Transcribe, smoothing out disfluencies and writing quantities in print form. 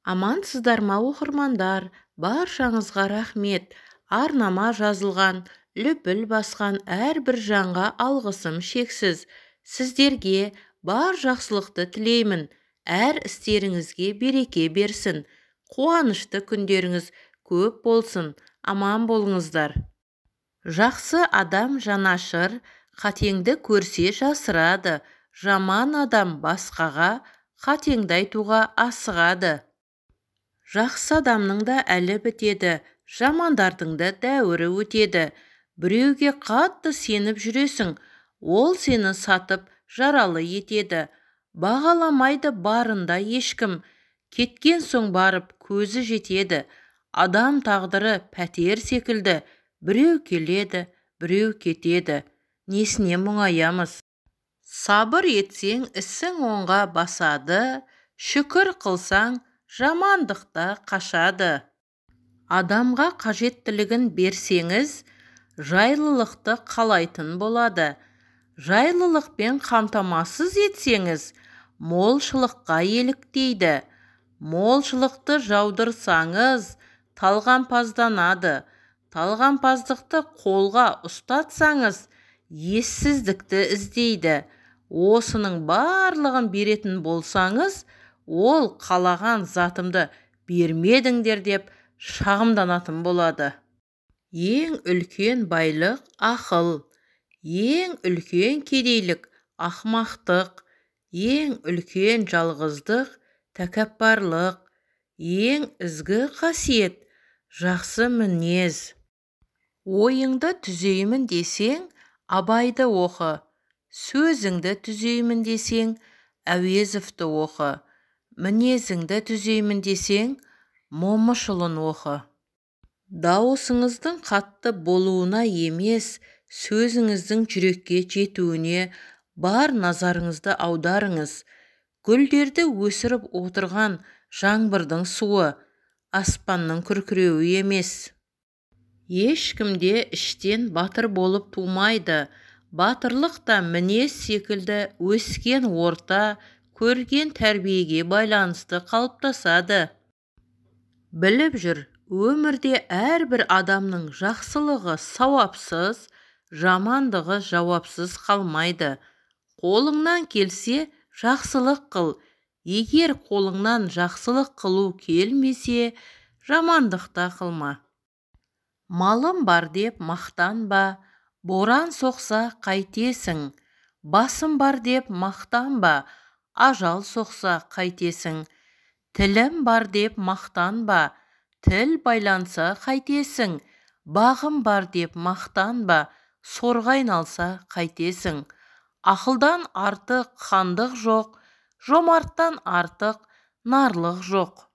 Амансыздар ма оқырмандар, баршаңызға рахмет. Арнама жазылған, лүпіл басқан әрбір жанға алғысым шексіз. Сіздерге бар жақсылықты тілеймін. Әр істеріңізге береке берсін. Қуанышты күндеріңіз көп болсын. Аман болыңыздар. Жақсы адам жанашыр, қатеңді көрсе жасырады. Жаман адам басқаға қатеңді айтуға асығады. Жақсы адамның да әлі бітеді, жамандардың да дәуірі өтеді. Біреуге қатты сеніп жүресің, ол сені сатып жаралы етеді. Бағаламайды барында ешкім, кеткен соң барып көзі жетеді. Адам тағдыры пәтер секілді, біреу келеді, біреу кетеді. Несіне мұңаямыз? Сабыр етсең ісің оңға басады, шүкір қылсаң жамандықта қашады. Адамға қажеттілігін берсеңіз, жайлылықты қалайтын болады. Жайлылықпен қамтамасыз етсеңіз, молшылыққа еліктейді. Молшылықты жаудырсаңыз, талғампазданады. Талғампаздықты қолға ұстатсаңыз, ессіздікті іздейді. Осының барлығын беретін болсаңыз, ол қалаған затымды бермедіңдер деп шағымданатын болады. Ең үлкен байлық ақыл, ең үлкен кедейлік ақымақтық, ең үлкен жалғыздық тәкаппарлық, ең ізгі қасиет жақсы мінез. Ойыңды түзеймін десең, Абайды оқы. Сөзіңді түзеймін десең, Әуезовті оқы. Мінезіңді түзеймін десең, Момышұлын оқы. Дауысыңыздың қатты болуына емес, сөзіңіздің жүрекке жетуіне бар назарыңызды аударыңыз. Гүлдерді өсіріп отырған жаңбырдың суы, аспанның күркіреуі емес. Ешкімде іштен батыр болып тумайды. Батырлық та мінез секілді өскен орта, көрген тәрбиеге байланысты қалыптасады. Біліп жүр, өмірде әрбір адамның жақсылығы сауапсыз, жамандығы жауапсыз қалмайды. Қолыңнан келсе, жақсылық қыл. Егер қолыңнан жақсылық қылу келмесе, жамандықта қылма. Малым бар деп мақтанба, боран соқса қайтесің. Басым бар деп мақтанба, ажал соқса қайтесің. Тілім бар деп мақтанба, тіл байланса қайтесің. Бағым бар деп мақтанба, сорға айналса қайтесің. Ақылдан артық хандық жоқ, жомарттан артық нарлық жоқ.